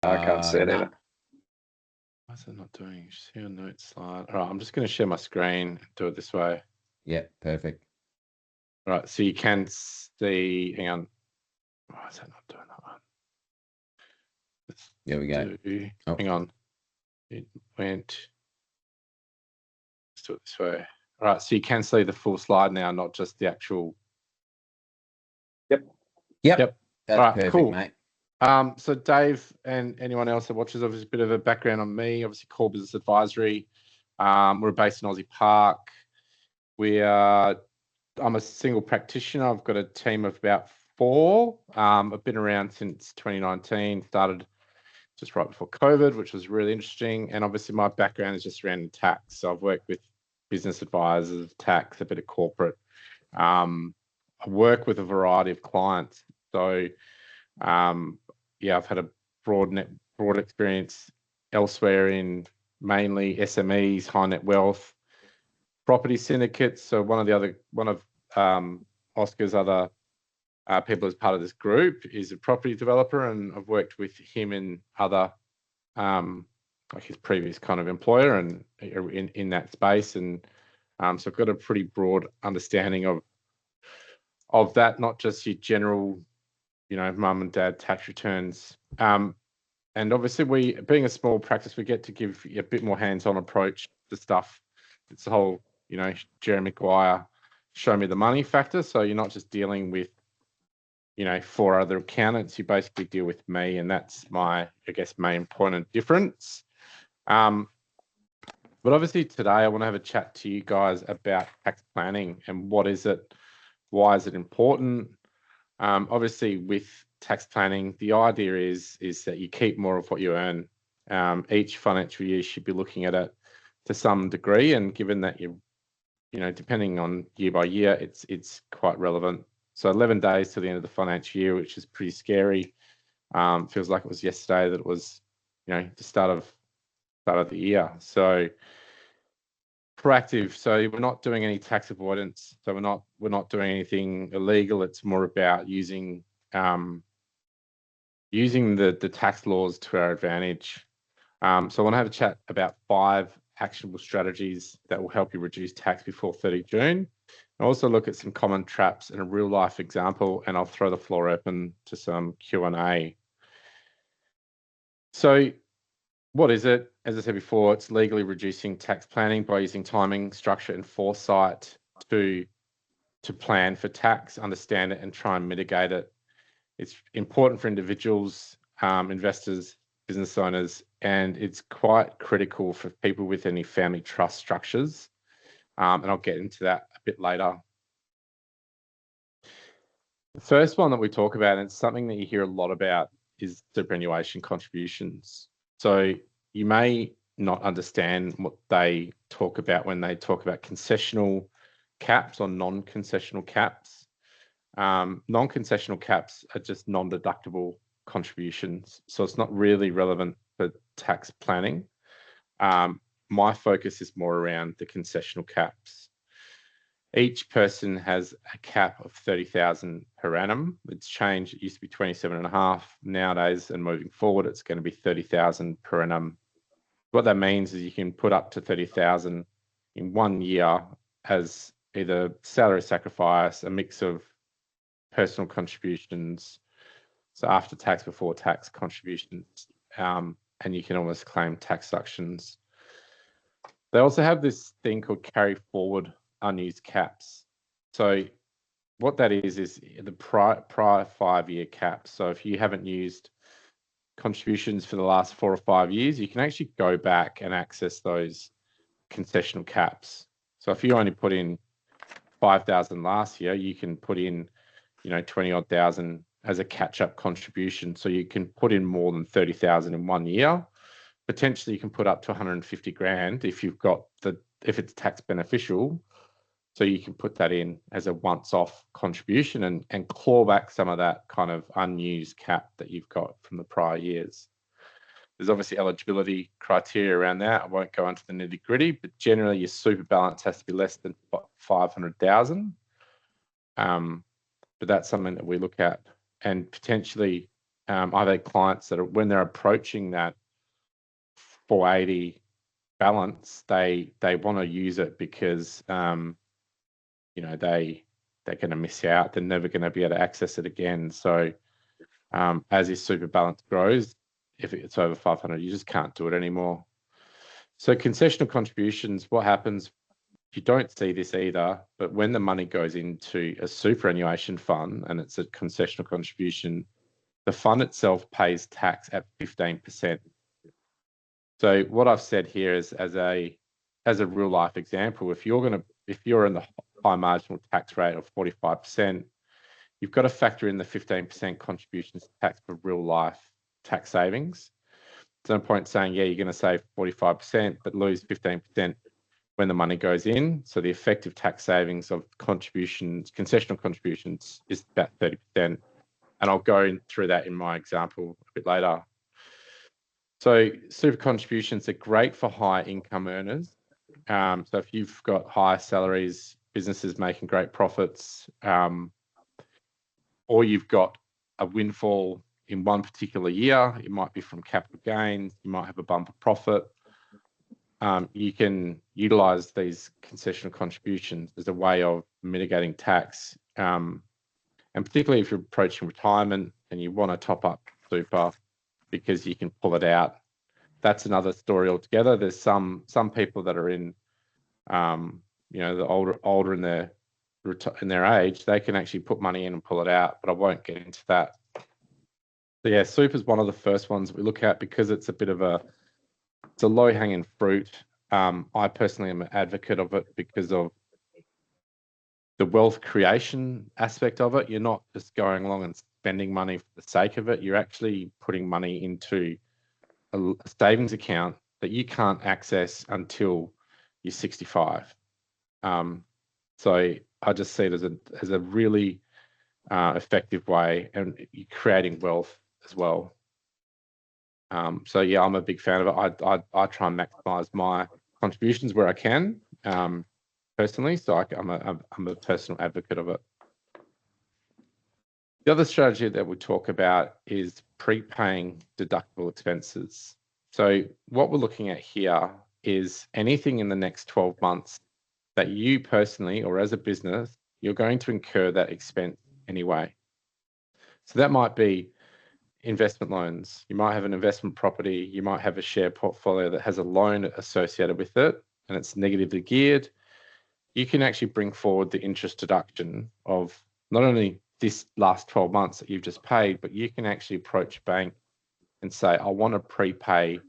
I can't see it nah. either. Why is it not doing? See a note slide. All right, I'm just going to share my screen and do it this way. Yeah, perfect. All right, so you can see. Hang on. Why is that not doing that one? There we go. Oh. Hang on. It went. Let's do it this way. All right, so you can see the full slide now, not just the actual. Yep. That's All right, perfect, cool. mate. So Dave and anyone else that watches, obviously a bit of a background on me, obviously Core Business Advisory. We're based in Aussie Park. I'm a single practitioner. I've got a team of about 4. I've been around since 2019, started just right before COVID, which was really interesting. And obviously my background is just around tax. So I've worked with business advisors, tax, a bit of corporate. I work with a variety of clients. So I've had a broad experience elsewhere in mainly SMEs, high net wealth, property syndicates. So one of Oscar's other people as part of this group is a property developer, and I've worked with him and other like his previous kind of employer and in that space, and so I've got a pretty broad understanding of that, not just your general, mum and dad tax returns. And obviously, we, being a small practice, we get to give a bit more hands-on approach to stuff. It's the whole, Jerry Maguire, show me the money factor. So you're not just dealing with, 4 other accountants. You basically deal with me, and that's my, I guess, main point of difference. But obviously today I want to have a chat to you guys about tax planning and what is it, why is it important? Obviously with tax planning, the idea is that you keep more of what you earn. Each financial year you should be looking at it to some degree, and given that depending on year by year, it's quite relevant. So 11 days to the end of the financial year, which is pretty scary. Feels like it was yesterday that it was, the start of the year. So proactive. So we're not doing any tax avoidance. So we're not doing anything illegal. It's more about using the tax laws to our advantage. So I want to have a chat about 5 actionable strategies that will help you reduce tax before 30 June. I'll also look at some common traps and a real life example, and I'll throw the floor open to some Q&A. So what is it? As I said before, it's legally reducing tax planning by using timing, structure, and foresight to plan for tax, understand it, and try and mitigate it. It's important for individuals, investors, business owners, and it's quite critical for people with any family trust structures. And I'll get into that a bit later. The first one that we talk about, and it's something that you hear a lot about, is superannuation contributions. So you may not understand what they talk about when they talk about concessional caps or non-concessional caps. Non-concessional caps are just non-deductible contributions, so it's not really relevant for tax planning. My focus is more around the concessional caps. Each person has a cap of 30,000 per annum. It's changed. It used to be 27.5. Nowadays, and moving forward, it's going to be 30,000 per annum. What that means is you can put up to 30,000 in 1 year as either salary sacrifice, a mix of personal contributions, so after tax, before tax contributions, and you can almost claim tax deductions. They also have this thing called carry forward unused caps. So what that is the prior 5-year cap. So if you haven't used contributions for the last 4 or 5 years, you can actually go back and access those concessional caps. So if you only put in 5,000 last year, you can put in 20 odd thousand as a catch-up contribution. So you can put in more than 30,000 in 1 year. Potentially you can put up to 150 grand if if it's tax beneficial. So you can put that in as a once-off contribution and claw back some of that kind of unused cap that you've got from the prior years. There's obviously eligibility criteria around that. I won't go into the nitty-gritty, but generally your super balance has to be less than 500,000. But that's something that we look at, and potentially I've had clients that when they're approaching that 480 balance, they want to use it because they're going to miss out. They're never going to be able to access it again. So as your super balance grows, if it's over 500, you just can't do it anymore. So concessional contributions, what happens, you don't see this either, but when the money goes into a superannuation fund and it's a concessional contribution, the fund itself pays tax at 15%. So what I've said here is as a real life example, if you're in the high marginal tax rate of 45%, you've got to factor in the 15% contributions tax for real life tax savings. There's no point saying, yeah, you're going to save 45%, but lose 15% when the money goes in. So the effective tax savings of contributions, concessional contributions, is about 30%. And I'll go through that in my example a bit later. So super contributions are great for high income earners. So if you've got high salaries, businesses making great profits, or you've got a windfall in one particular year, it might be from capital gains, you might have a bumper profit. You can utilize these concessional contributions as a way of mitigating tax. And particularly if you're approaching retirement and you want to top up super because you can pull it out, that's another story altogether. There's some people that are in, the older in their age, they can actually put money in and pull it out, but I won't get into that. So yeah, super is one of the first ones we look at because it's it's a low hanging fruit. I personally am an advocate of it because of the wealth creation aspect of it. You're not just going along and spending money for the sake of it. You're actually putting money into a savings account that you can't access until you're 65. So I just see it as a really effective way, and you're creating wealth as well. So yeah, I'm a big fan of it. I try and maximize my contributions where I can, personally. So I'm a personal advocate of it. The other strategy that we talk about is prepaying deductible expenses. So what we're looking at here is anything in the next 12 months that you personally or as a business, you're going to incur that expense anyway. So that might be investment loans. You might have an investment property. You might have a share portfolio that has a loan associated with it and it's negatively geared. You can actually bring forward the interest deduction of not only this last 12 months that you've just paid, but you can actually approach a bank and say, I want to prepay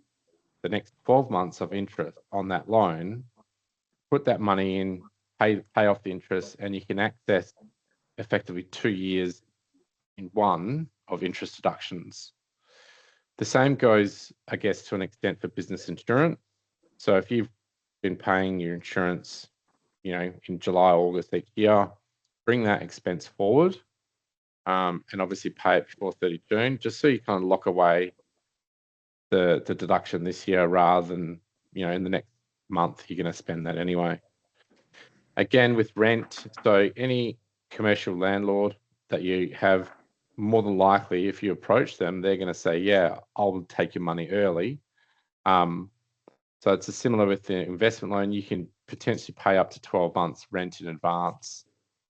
the next 12 months of interest on that loan, put that money in, pay off the interest, and you can access effectively 2 years in one of interest deductions. The same goes, I guess, to an extent for business insurance. So if you've been paying your insurance, in July, August each year, bring that expense forward, and obviously pay it before 30 June, just so you kind of lock away the deduction this year rather than, in the next month, you're going to spend that anyway. Again, with rent, so any commercial landlord that you have, more than likely, if you approach them, they're going to say, yeah, I'll take your money early. So it's similar with the investment loan. You can potentially pay up to 12 months rent in advance,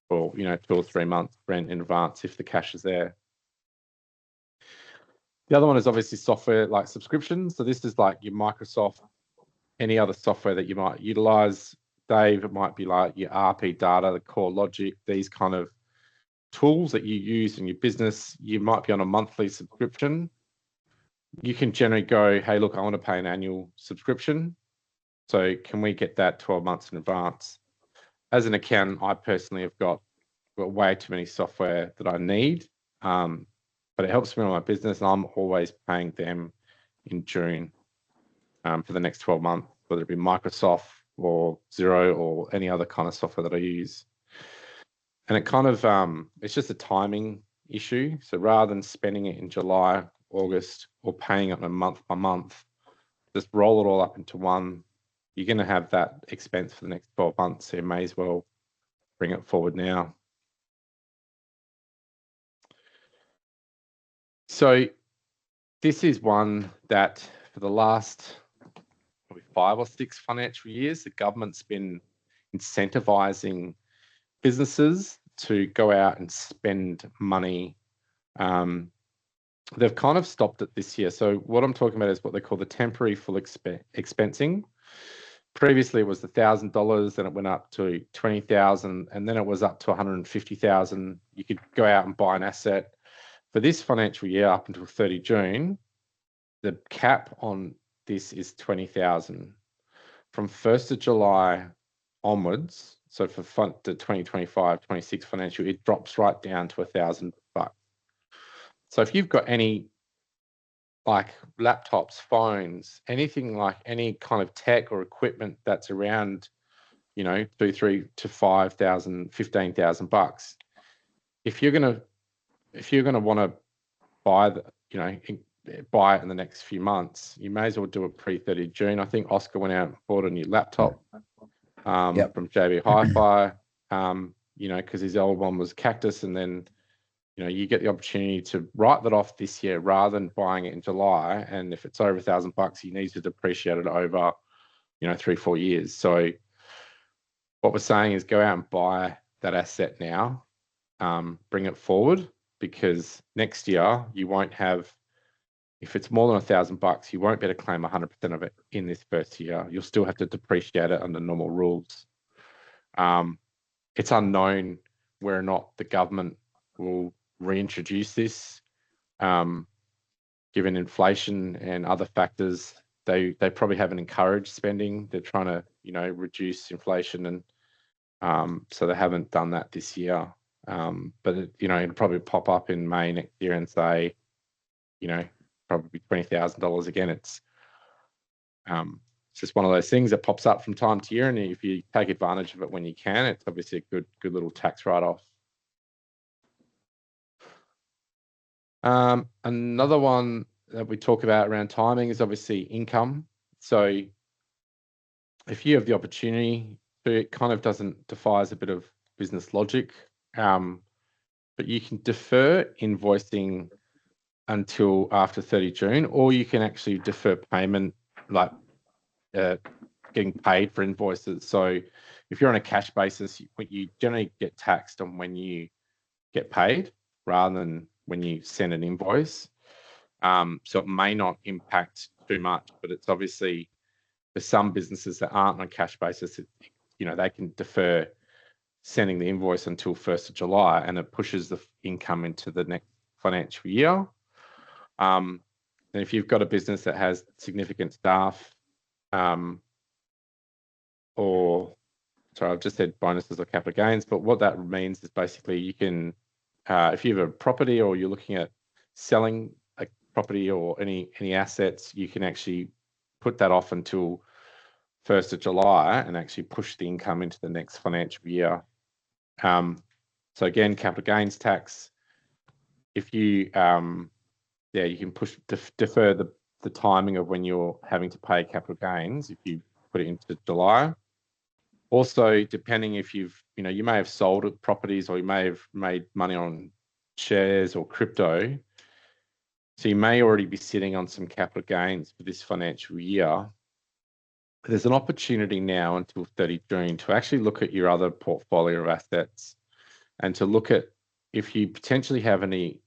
or 2 or 3 months rent in advance if the cash is there. The other one is obviously software like subscriptions. So this is like your Microsoft, any other software that you might utilize. Dave, it might be like your RP Data, the Core Logic, these kind of tools that you use in your business. You might be on a monthly subscription. You can generally go, hey, look, I want to pay an annual subscription. So can we get that 12 months in advance? As an accountant, I personally have got way too many software that I need, but it helps me on my business, and I'm always paying them in June for the next 12 months, whether it be Microsoft or Xero or any other kind of software that I use. And it kind of, it's just a timing issue. So rather than spending it in July, August, or paying it on a month by month, just roll it all up into one. You're going to have that expense for the next 12 months, so you may as well bring it forward now. So this is one that for the last probably 5 or 6 financial years, the government's been incentivizing businesses to go out and spend money. They've kind of stopped it this year. So what I'm talking about is what they call the temporary full expensing. Previously, it was $1,000, then it went up to $20,000, and then it was up to $150,000. You could go out and buy an asset. For this financial year, up until 30 June, the cap on this is $20,000. From 1st of July onwards, so for the 2025-26 financial, it drops right down to $1,000. So if you've got any like laptops, phones, anything like any kind of tech or equipment that's around, you know, $2,000, $3,000 to $5,000, $15,000, if you're gonna want to buy buy it in the next few months, you may as well do it pre-30 June. I think Oscar went out and bought a new laptop from JB Hi-Fi, you know, because his old one was Cactus, and then, you know, you get the opportunity to write that off this year rather than buying it in July. And if it's over $1,000, you need to depreciate it over, you know, 3-4 years. So what we're saying is go out and buy that asset now, bring it forward, because next year you won't have, if it's more than $1,000, you won't be able to claim 100% of it in this first year. You'll still have to depreciate it under normal rules. It's unknown whether or not the government will reintroduce this, given inflation and other factors. They probably haven't encouraged spending. They're trying to, you know, reduce inflation, and so they haven't done that this year. But it, you know, it'll probably pop up in May next year and say, you know, probably $20,000 again. It's just one of those things that pops up from time to year, and if you take advantage of it when you can, it's obviously a good little tax write-off. Another one that we talk about around timing is obviously income. So if you have the opportunity, it kind of defies a bit of business logic, but you can defer invoicing until after 30 June, or you can actually defer payment, like getting paid for invoices. So if you're on a cash basis, you generally get taxed on when you get paid rather than when you send an invoice. So it may not impact too much, but it's obviously for some businesses that aren't on a cash basis, you know, they can defer sending the invoice until 1st of July, and it pushes the income into the next financial year. And if you've got a business that has significant staff, or sorry, I've just said bonuses or capital gains, but what that means is basically you can, if you have a property or you're looking at selling a property or any assets, you can actually put that off until 1st of July and actually push the income into the next financial year. So again, capital gains tax, if you, you can defer the timing of when you're having to pay capital gains if you put it into July. Also, depending if you may have sold properties or you may have made money on shares or crypto. So you may already be sitting on some capital gains for this financial year. There's an opportunity now until 30 June to actually look at your other portfolio of assets and to look at if you potentially have any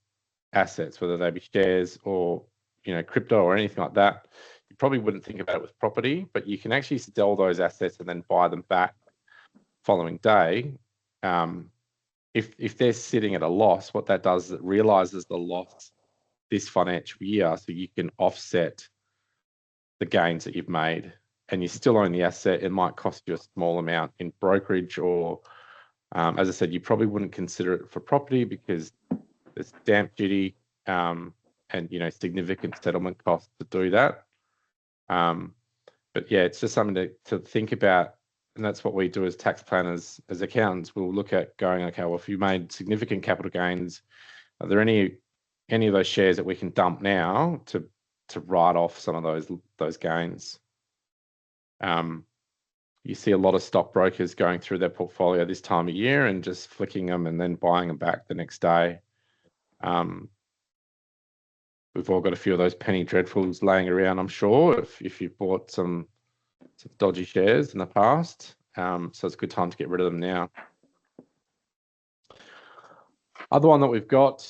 assets, whether they be shares or, you know, crypto or anything like that. You probably wouldn't think about it with property, but you can actually sell those assets and then buy them back following day. If they're sitting at a loss, what that does is it realizes the loss this financial year, so you can offset the gains that you've made, and you still own the asset. It might cost you a small amount in brokerage, or as I said, you probably wouldn't consider it for property because there's stamp duty and, you know, significant settlement costs to do that. But yeah, it's just something to think about, and that's what we do as tax planners, as accountants. We'll look at going, okay, well, if you made significant capital gains, are there any of those shares that we can dump now to write off some of those gains? You see a lot of stockbrokers going through their portfolio this time of year and just flicking them and then buying them back the next day. we've all got a few of those penny dreadfuls laying around, I'm sure, if you've bought some dodgy shares in the past. So it's a good time to get rid of them now. Other one that we've got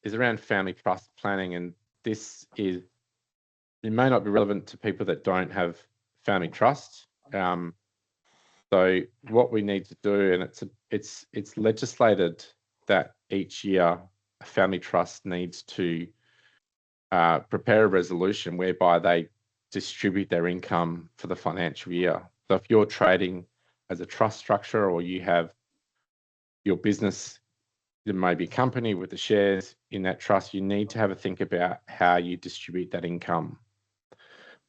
is around family trust planning, and this is, it may not be relevant to people that don't have family trust. So what we need to do, and it's legislated that each year a family trust needs to prepare a resolution whereby they distribute their income for the financial year. So if you're trading as a trust structure, or you have your business, there may be a company with the shares in that trust, you need to have a think about how you distribute that income.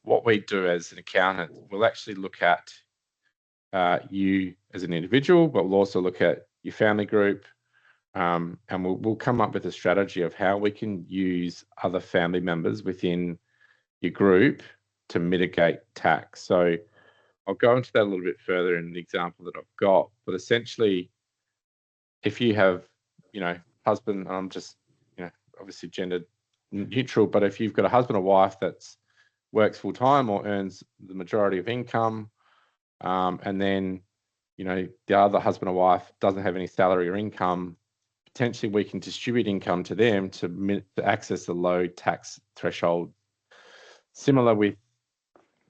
What we do as an accountant, we'll actually look at you as an individual, but we'll also look at your family group, and we'll come up with a strategy of how we can use other family members within your group to mitigate tax. So I'll go into that a little bit further in the example that I've got, but essentially, if you have, husband, I'm just, obviously gender neutral, but if you've got a husband or wife that's works full time or earns the majority of income, and then, the other husband or wife doesn't have any salary or income, potentially we can distribute income to them to access the low tax threshold. Similar with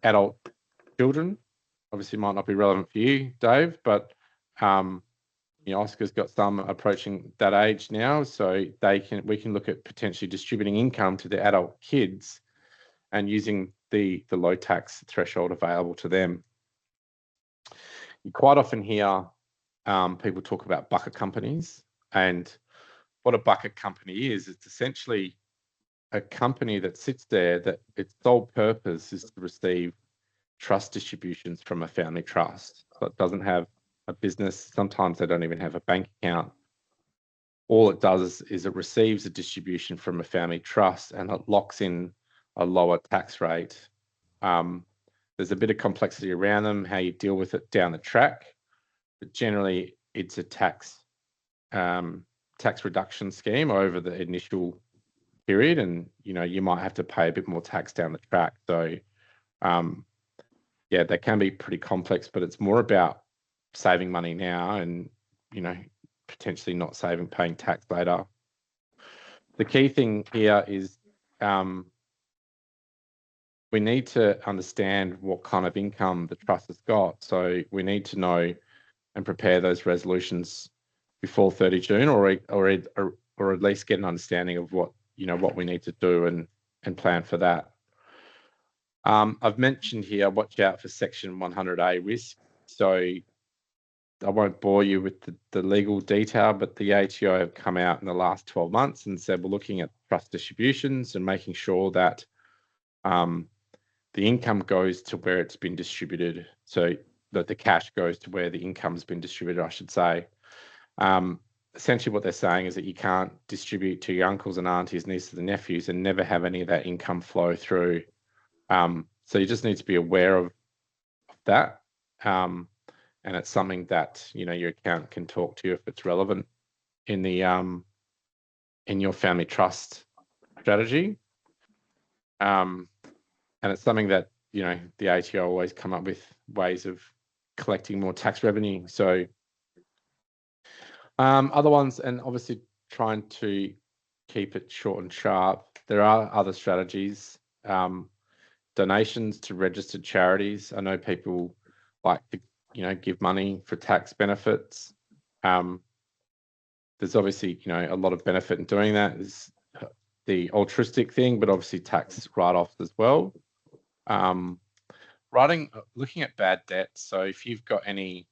adult children, obviously might not be relevant for you, Dave, but Oscar's got some approaching that age now, so we can look at potentially distributing income to the adult kids and using the low tax threshold available to them. You quite often hear people talk about bucket companies, and what a bucket company is, it's essentially a company that sits there that its sole purpose is to receive trust distributions from a family trust. So it doesn't have a business. Sometimes they don't even have a bank account. All it does is it receives a distribution from a family trust, and it locks in a lower tax rate. There's a bit of complexity around them, how you deal with it down the track, but generally it's a tax reduction scheme over the initial period, and you might have to pay a bit more tax down the track. So they can be pretty complex, but it's more about saving money now and potentially not paying tax later. The key thing here is we need to understand what kind of income the trust has got. So we need to know and prepare those resolutions before 30 June, or at least get an understanding of what we need to do and plan for that. I've mentioned here, watch out for Section 100A risk. So I won't bore you with the legal detail, but the ATO have come out in the last 12 months and said we're looking at trust distributions and making sure that the income goes to where it's been distributed. So that the cash goes to where the income's been distributed, I should say. Essentially what they're saying is that you can't distribute to your uncles and aunties, nieces and nephews, and never have any of that income flow through. So you just need to be aware of that. And it's something that, your accountant can talk to you if it's relevant in the in your family trust strategy. And it's something that, the ATO always come up with ways of collecting more tax revenue. So other ones, and obviously trying to keep it short and sharp, there are other strategies. Donations to registered charities. I know people like to, give money for tax benefits. There's obviously, a lot of benefit in doing that. Is the altruistic thing, but obviously tax write-offs as well. Looking at bad debts. So if you've got any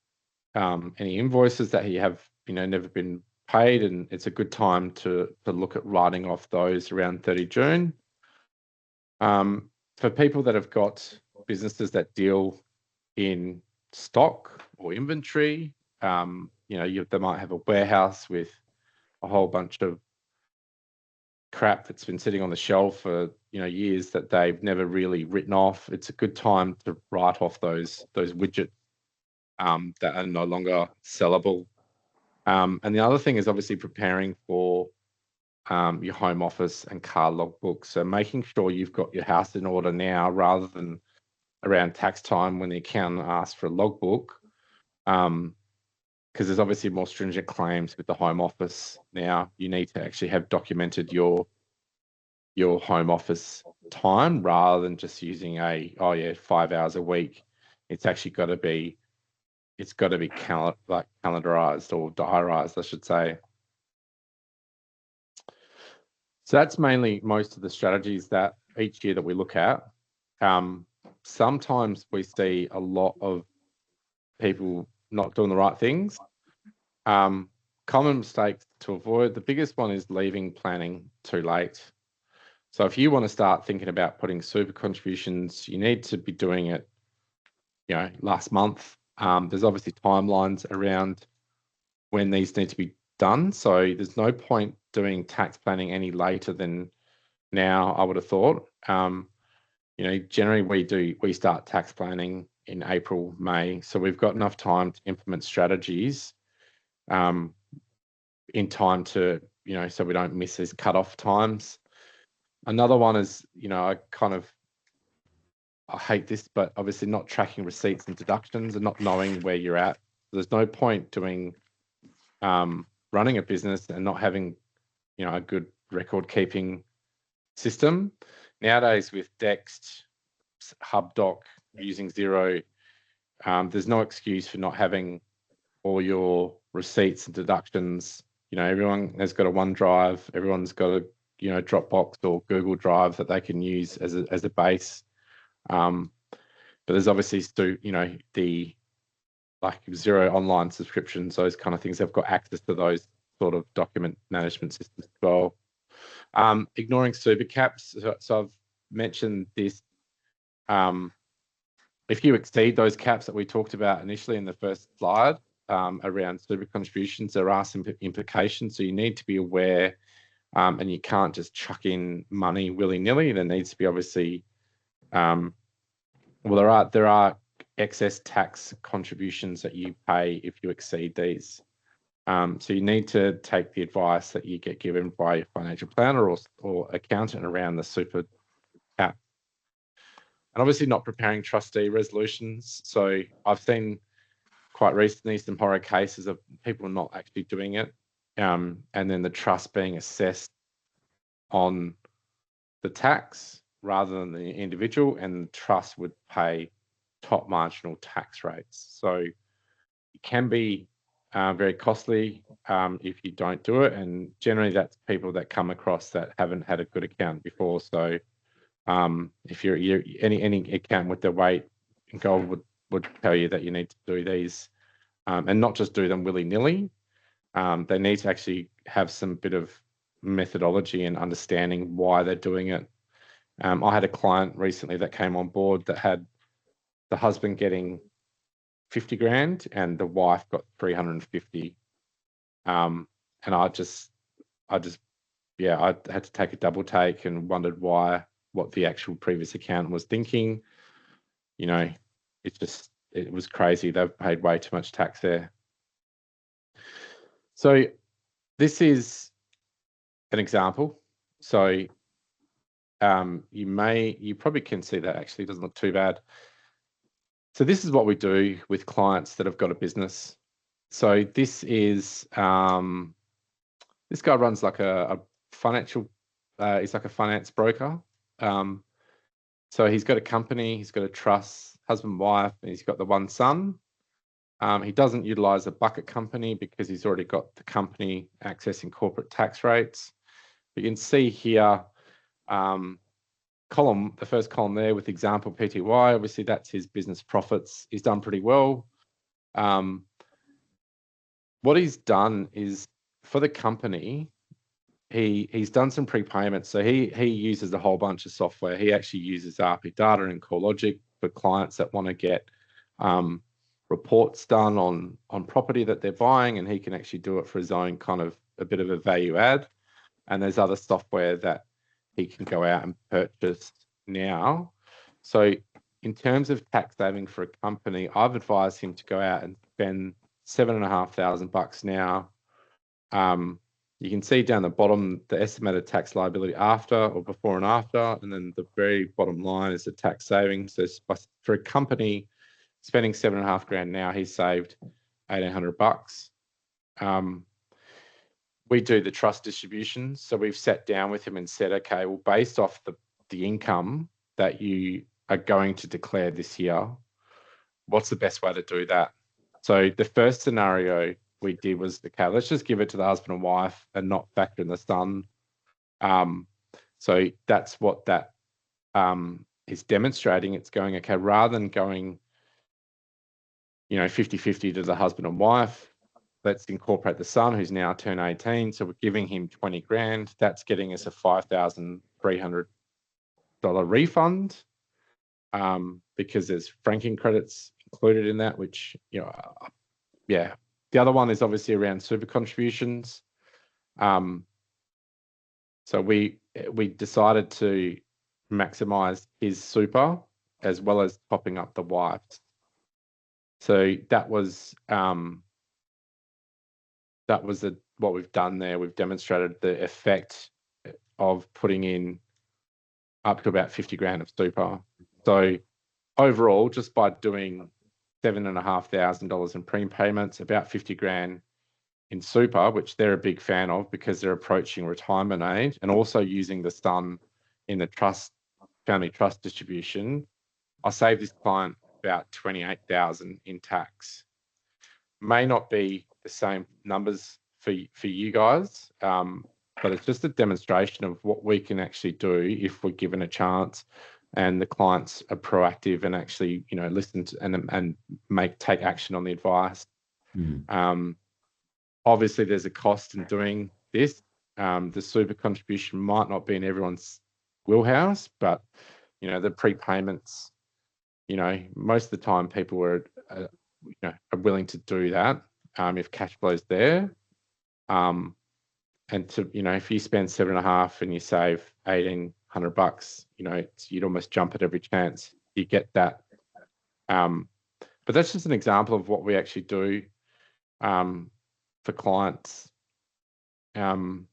invoices that you have, never been paid, and it's a good time to look at writing off those around 30 June. For people that have got businesses that deal in stock or inventory, they might have a warehouse with a whole bunch of crap that's been sitting on the shelf for years that they've never really written off. It's a good time to write off those widgets that are no longer sellable. And the other thing is obviously preparing for your home office and car logbook. So making sure you've got your house in order now rather than around tax time when the accountant asks for a logbook, because there's obviously more stringent claims with the home office now. You need to actually have documented your home office time rather than just using 5 hours a week. It's actually got to be calendarized or diarized, I should say. So that's mainly most of the strategies that each year that we look at. Sometimes we see a lot of people not doing the right things. Common mistakes to avoid. The biggest one is leaving planning too late. So if you want to start thinking about putting super contributions, you need to be doing it, last month. There's obviously timelines around when these need to be done. So there's no point doing tax planning any later than now, I would have thought. Generally we start tax planning in April, May. So we've got enough time to implement strategies in time to, so we don't miss these cutoff times. Another one is, I hate this, but obviously not tracking receipts and deductions and not knowing where you're at. There's no point doing running a business and not having, a good record keeping system. Nowadays with Dext, HubDoc, using Xero, there's no excuse for not having all your receipts and deductions. Everyone has got a OneDrive, everyone's got a Dropbox or Google Drive that they can use as a base. But there's obviously still, the like Xero online subscriptions, those kind of things. They've got access to those sort of document management systems as well. Ignoring super caps. So I've mentioned this. If you exceed those caps that we talked about initially in the first slide around super contributions, there are some implications. So you need to be aware, and you can't just chuck in money willy-nilly. There needs to be obviously, there are excess tax contributions that you pay if you exceed these. So you need to take the advice that you get given by your financial planner or accountant around the super cap. And obviously not preparing trustee resolutions. So I've seen quite recently some horror cases of people not actually doing it, and then the trust being assessed on the tax rather than the individual, and the trust would pay top marginal tax rates. So it can be very costly if you don't do it, and generally that's people that come across that haven't had a good account before. So if you're any account with their weight in gold would tell you that you need to do these, and not just do them willy-nilly. They need to actually have some bit of methodology and understanding why they're doing it. I had a client recently that came on board that had the husband getting 50 grand and the wife got 350. And I had to take a double take and wondered what the actual previous accountant was thinking. It was crazy. They've paid way too much tax there. So this is an example. So you probably can see that actually doesn't look too bad. So this is what we do with clients that have got a business. So this is this guy runs like a financial. He's like a finance broker. So he's got a company. He's got a trust, husband, wife, and he's got the one son. He doesn't utilize a bucket company because he's already got the company accessing corporate tax rates. You can see here, the first column there with example PTY, obviously that's his business profits. He's done pretty well. What he's done is for the company, he's done some prepayments. So he uses a whole bunch of software. He actually uses RP Data and CoreLogic for clients that want to get reports done on property that they're buying, and he can actually do it for his own kind of a bit of a value add. And there's other software that he can go out and purchase now. So in terms of tax saving for a company, I've advised him to go out and spend $7,500 now. you can see down the bottom the estimated tax liability after or before and after, and then the very bottom line is the tax savings. So for a company spending $7,500 now, he's saved $1,800. We do the trust distributions, so we've sat down with him and said, okay, well, based off the income that you are going to declare this year, what's the best way to do that? So the first scenario we did was, okay, let's just give it to the husband and wife and not factor in the son. So that's what that is demonstrating. It's going, okay, rather than going, 50-50 to the husband and wife, let's incorporate the son who's now turned 18. So we're giving him $20,000. That's getting us a $5,300 refund because there's franking credits included in that, which, yeah. The other one is obviously around super contributions. So we decided to maximize his super as well as topping up the wife's. So that was what we've done there. We've demonstrated the effect of putting in up to about $50,000 of super. So overall, just by doing $7,500 in prepayments, about $50,000 in super, which they're a big fan of because they're approaching retirement age, and also using the son in the family trust distribution, I saved this client about $28,000 in tax. May not be the same numbers for you guys, but it's just a demonstration of what we can actually do if we're given a chance and the clients are proactive and actually, listen to and take action on the advice. Obviously, there's a cost in doing this. The super contribution might not be in everyone's wheelhouse, but the prepayments, most of the time people are willing to do that if cash flow's there. And to if you spend $7,500 and you save $1,800, you'd almost jump at every chance you get that. But that's just an example of what we actually do for clients. Now,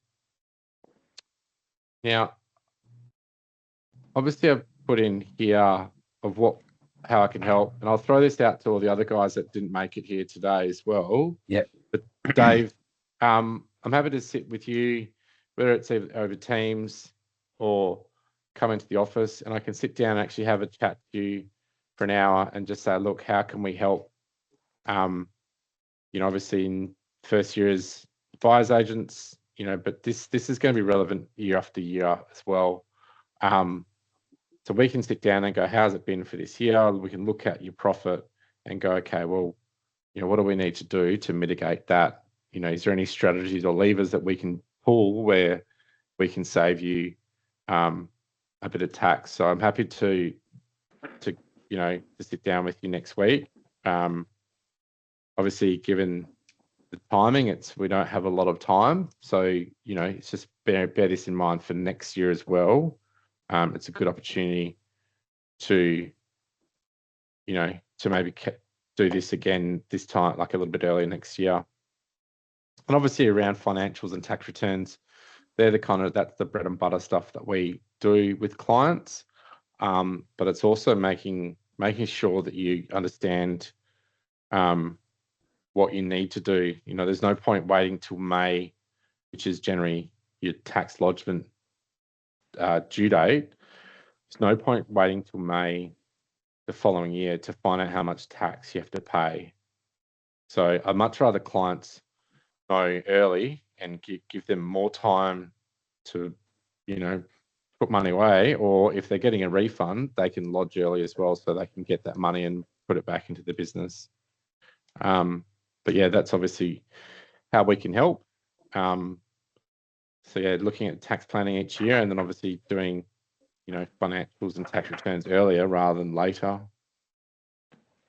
obviously, I've put in here of how I can help, and I'll throw this out to all the other guys that didn't make it here today as well. Yep. But Dave, I'm happy to sit with you, whether it's over Teams or come into the office, and I can sit down and actually have a chat to you for an hour and just say, look, how can we help? Obviously in first year as buyers agents, but this is going to be relevant year after year as well. So we can sit down and go, how's it been for this year? We can look at your profit and go, okay, well, what do we need to do to mitigate that? Is there any strategies or levers that we can pull where we can save you a bit of tax? So I'm happy to sit down with you next week. Obviously, given the timing, we don't have a lot of time. So, it's just bear this in mind for next year as well. It's a good opportunity to maybe do this again this time, like a little bit earlier next year. And obviously around financials and tax returns, they're that's the bread and butter stuff that we do with clients. But it's also making sure that you understand what you need to do. There's no point waiting till May, which is generally your tax lodgement due date. There's no point waiting till May the following year to find out how much tax you have to pay. So I'd much rather clients know early and give them more time to, put money away, or if they're getting a refund, they can lodge early as well so they can get that money and put it back into the business. But yeah, that's obviously how we can help. So yeah, looking at tax planning each year and then obviously doing, financials and tax returns earlier rather than later.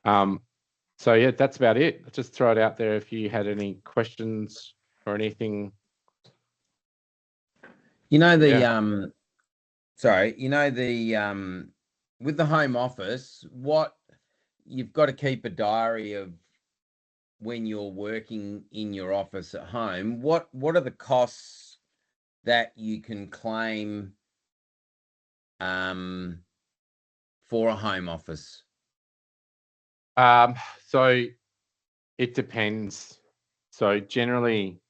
So yeah, that's about it. I'll just throw it out there if you had any questions or anything. With the home office, what you've got to keep a diary of when you're working in your office at home, what are the costs that you can claim for a home office? So it depends. So generally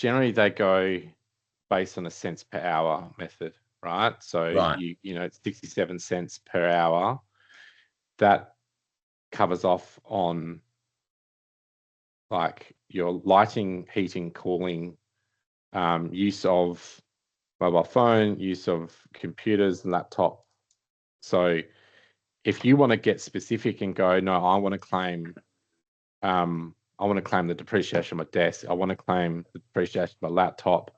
they go based on a cents per hour method, right? So Right. you know, it's 67 cents per hour. That covers off on like your lighting, heating, cooling, use of mobile phone, use of computers and laptop. So if you want to get specific and go, no, I want to claim the depreciation of my desk. I want to claim the depreciation of my laptop.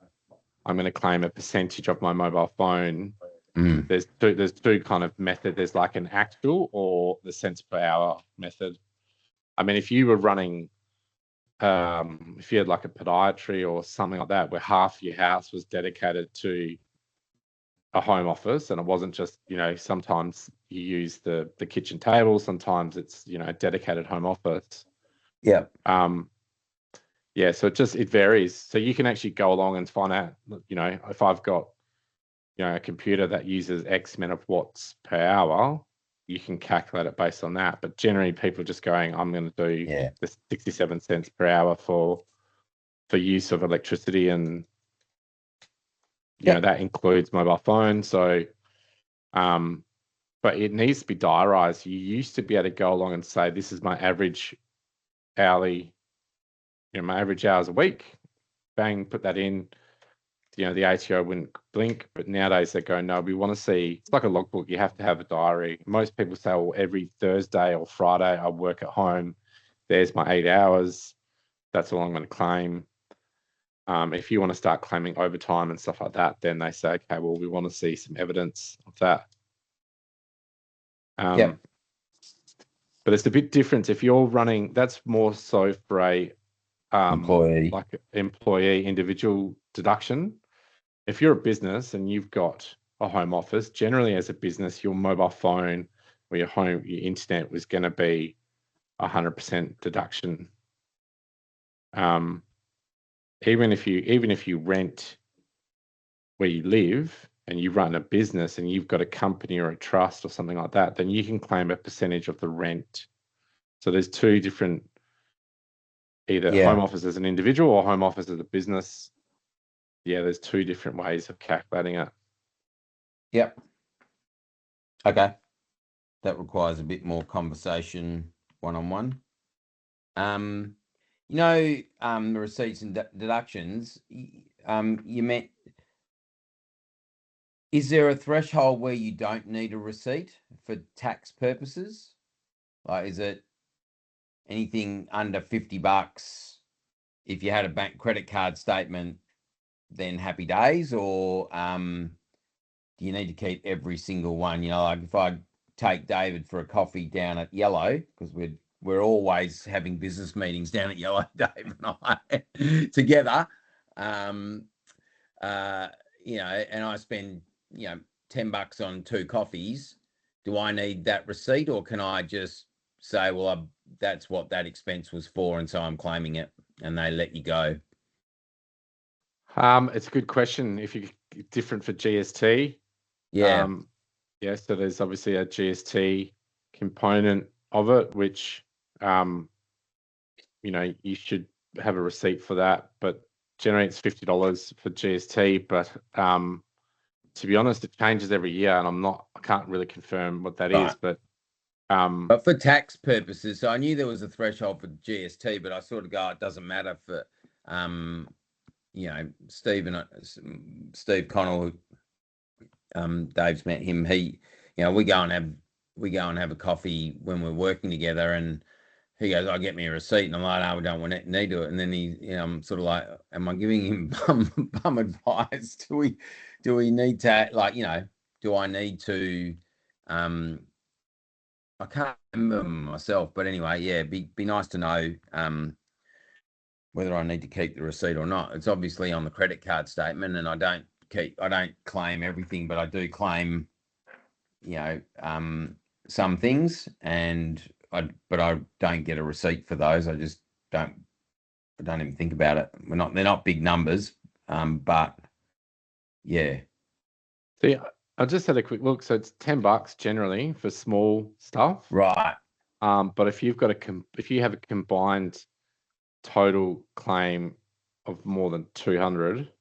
I'm going to claim a percentage of my mobile phone. There's two kind of method. There's like an actual or the cents per hour method. I mean, if you were running, if you had like a podiatry or something like that, where half your house was dedicated to a home office, and it wasn't just, you know, sometimes you use the kitchen table, sometimes it's, you know, a dedicated home office. Yeah. Yeah, so it varies. So you can actually go along and find out, you know, if I've got, you know, a computer that uses X amount of watts per hour, you can calculate it based on that. But generally people are just going, I'm going to do the 67 cents per hour for use of electricity, and you know, that includes mobile phone. So but it needs to be diarized. You used to be able to go along and say, this is my average hourly, you know, my average hours a week. Bang, put that in. You know, the ATO wouldn't blink, but nowadays they go, no, we want to see, it's like a logbook. You have to have a diary. Most people say, well, every Thursday or Friday I work at home. There's my 8 hours. That's all I'm going to claim. If you want to start claiming overtime and stuff like that, then they say, okay, well, we want to see some evidence of that. But it's a bit different if you're running. That's more so for a employee, like employee individual deduction. If you're a business and you've got a home office, generally as a business, your mobile phone or your internet was going to be 100% deduction. Even if you rent where you live and you run a business and you've got a company or a trust or something like that, then you can claim a percentage of the rent. So there's two different, either home office as an individual or home office as a business. Yeah, there's two different ways of calculating it. Yep. Okay. That requires a bit more conversation one-on-one. You know, the receipts and deductions, you meant, is there a threshold where you don't need a receipt for tax purposes? Like, is it anything under $50? If you had a bank credit card statement, then happy days, or do you need to keep every single one? You know, like if I take David for a coffee down at Yellow, because we're always having business meetings down at Yellow, Dave and I, together, you know, and I spend, you know, $10 on 2 coffees, do I need that receipt, or can I just say, well, that's what that expense was for, and so I'm claiming it, and they let you go? It's a good question. If you're different for GST, yeah, so there's obviously a GST component of it, which you know, you should have a receipt for that, but generally it's $50 for GST. But to be honest, it changes every year, and I can't really confirm what that is. But for tax purposes, so I knew there was a threshold for GST, but I sort of go, it doesn't matter for you know, Steve Connell, Dave's met him. He, you know, we go and have a coffee when we're working together, and he goes, "I get me a receipt," and I'm like, "No, we don't need to." And then he, you know, I'm sort of like, "Am I giving him bum advice? Do we need to, like, you know, do I need to?" I can't remember myself, but anyway, yeah, be nice to know whether I need to keep the receipt or not. It's obviously on the credit card statement, and I don't claim everything, but I do claim, you know, some things, but I don't get a receipt for those. I just don't even think about it. They're not big numbers, but yeah. See, I just had a quick look. So it's $10 generally for small stuff, Right. but if you have a combined total claim of more than 200,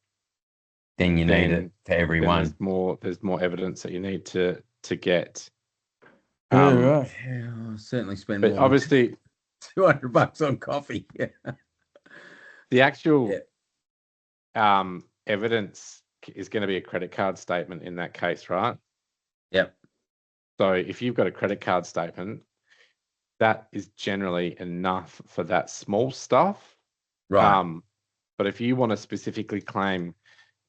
then you need it for everyone. There's more evidence that you need to get. Right. Yeah, I'll certainly spend But more obviously $200 on coffee. Yeah. The actual evidence is going to be a credit card statement in that case, right? Yep. So if you've got a credit card statement, that is generally enough for that small stuff. Right. But if you want to specifically claim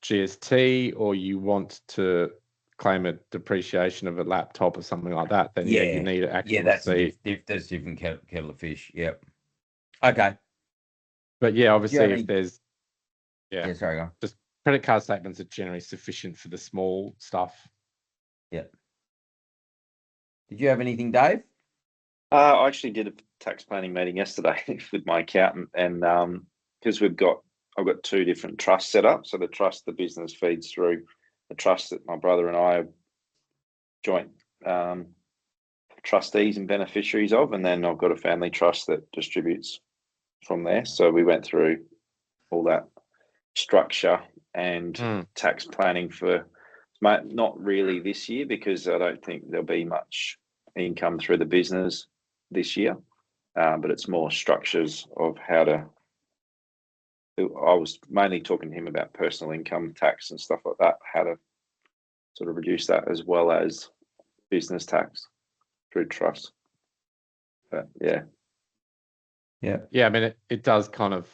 GST, or you want to claim a depreciation of a laptop or something like that, then you need to actually see. That's different kettle of fish. Yep. Okay. But yeah, obviously, if there's sorry, go on. Just credit card statements are generally sufficient for the small stuff. Yeah. Did you have anything, Dave? I actually did a tax planning meeting yesterday with my accountant, and because I've got two different trusts set up. So the trust the business feeds through, the trust that my brother and I are joint trustees and beneficiaries of, and then I've got a family trust that distributes from there. So we went through all that structure and tax planning for not really this year, because I don't think there'll be much income through the business this year, but it's more structures of how to. I was mainly talking to him about personal income tax and stuff like that, how to sort of reduce that, as well as business tax through trust. But yeah. I mean, it does kind of,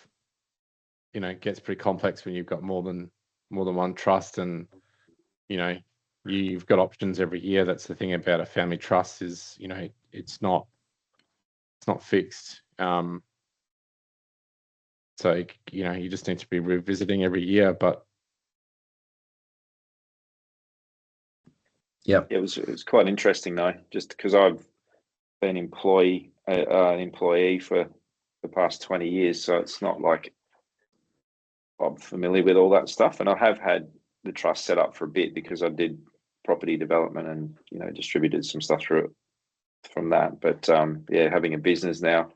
gets pretty complex when you've got more than one trust, and you've got options every year. That's the thing about a family trust is, it's not fixed. So you just need to be revisiting every year. But it was quite interesting though, just because I've been an employee for the past 20 years, so it's not like I'm familiar with all that stuff. And I have had the trust set up for a bit because I did property development and distributed some stuff through it from that. But having a business now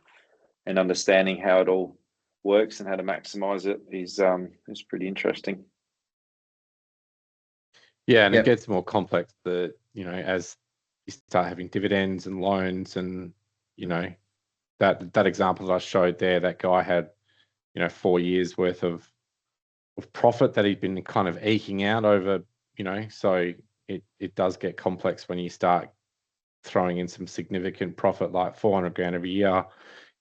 and understanding how it all works and how to maximize it is pretty interesting. Yeah, and it gets more complex as you start having dividends and loans, and that example that I showed there, that guy had 4 years worth of profit that he'd been kind of eking out over, so it does get complex when you start throwing in some significant profit, like 400 grand every year.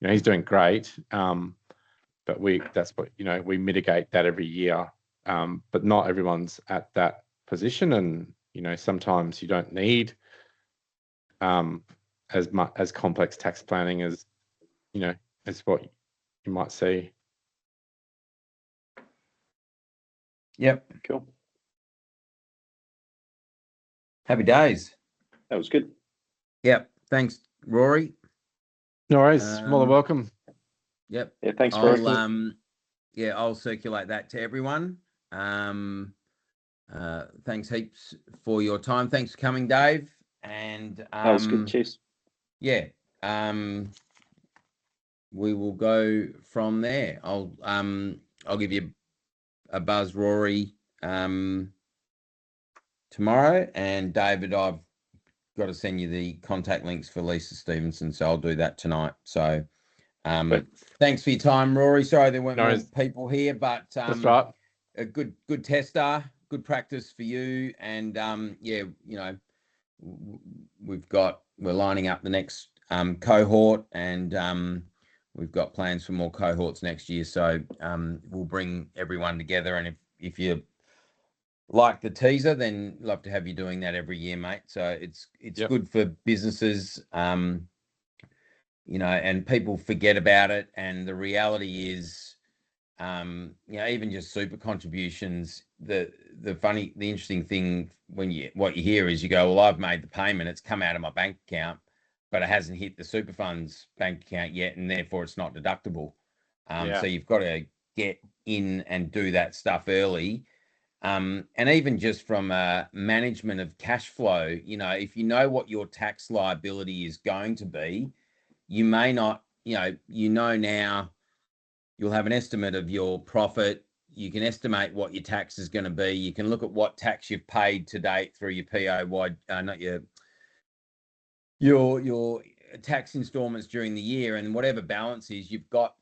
He's doing great, but we mitigate that every year, but not everyone's at that position, and sometimes you don't need as complex tax planning as as what you might see. Yep. Cool. Happy days. That was good. Yep. Thanks, Rory. No worries. More than welcome. Yep. Yeah. Thanks for I'll circulate that to everyone. Thanks heaps for your time. Thanks for coming, Dave. And that was good. Cheers. Yeah. We will go from there. I'll give you a buzz, Rory, tomorrow, and David, I've got to send you the contact links for Lisa Stevenson, so I'll do that tonight. So thanks for your time, Rory. Sorry there weren't more people here, but that's right. A good tester, good practice for you, and we're lining up the next cohort, and we've got plans for more cohorts next year. So we'll bring everyone together, and if you like the teaser, then love to have you doing that every year, mate. So it's good for businesses, and people forget about it. And the reality is, even just super contributions, the interesting thing what you hear is you go, well, I've made the payment, it's come out of my bank account, but it hasn't hit the super fund's bank account yet, and therefore it's not deductible. So you've got to get in and do that stuff early. And even just from a management of cash flow, if you know what your tax liability is going to be, you may not, now you'll have an estimate of your profit. You can estimate what your tax is going to be. You can look at what tax you've paid to date through your POY, not your tax installments during the year, and whatever balance is, you've got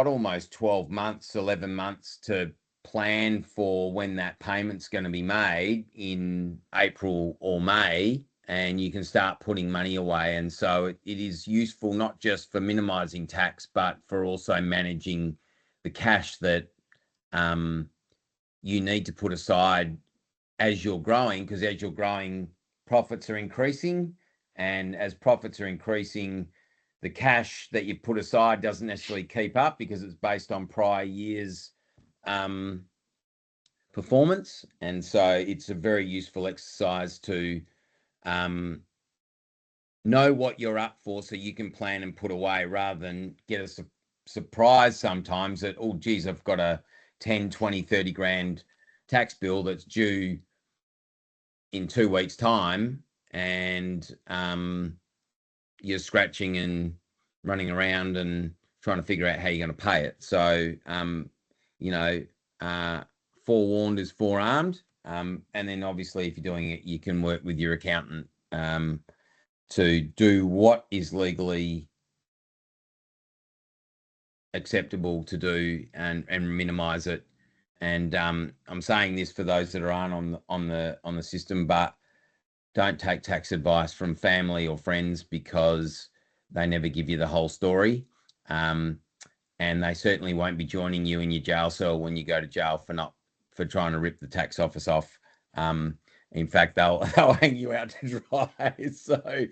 almost 12 months, 11 months to plan for when that payment's going to be made in April or May, and you can start putting money away. And so it is useful not just for minimizing tax, but for also managing the cash that you need to put aside as you're growing, because as you're growing, profits are increasing, and as profits are increasing, the cash that you put aside doesn't necessarily keep up because it's based on prior years' performance. And so it's a very useful exercise to know what you're up for so you can plan and put away, rather than get a surprise sometimes that, oh, geez, I've got a 10, 20, 30 grand tax bill that's due in 2 weeks' time, and you're scratching and running around and trying to figure out how you're going to pay it. So, forewarned is forearmed. And then obviously if you're doing it, you can work with your accountant to do what is legally acceptable to do and minimize it. And I'm saying this for those that aren't on the system, but don't take tax advice from family or friends, because they never give you the whole story. And they certainly won't be joining you in your jail cell when you go to jail for trying to rip the tax office off. In fact, they'll hang you out to dry. So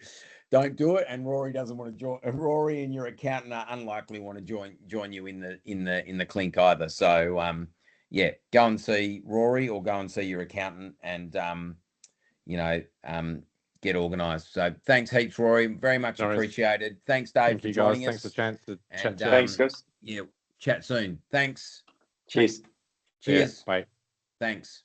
don't do it. And Rory doesn't want to join. Rory and your accountant are unlikely want to join you in the clink either. So go and see Rory or go and see your accountant, and get organised. So thanks heaps, Rory. Very much appreciated. Thanks, Dave, for joining us. Thanks for the chance to chat. Thanks, guys. Yeah, chat soon. Thanks. Cheers. Cheers. Yeah, bye. Thanks.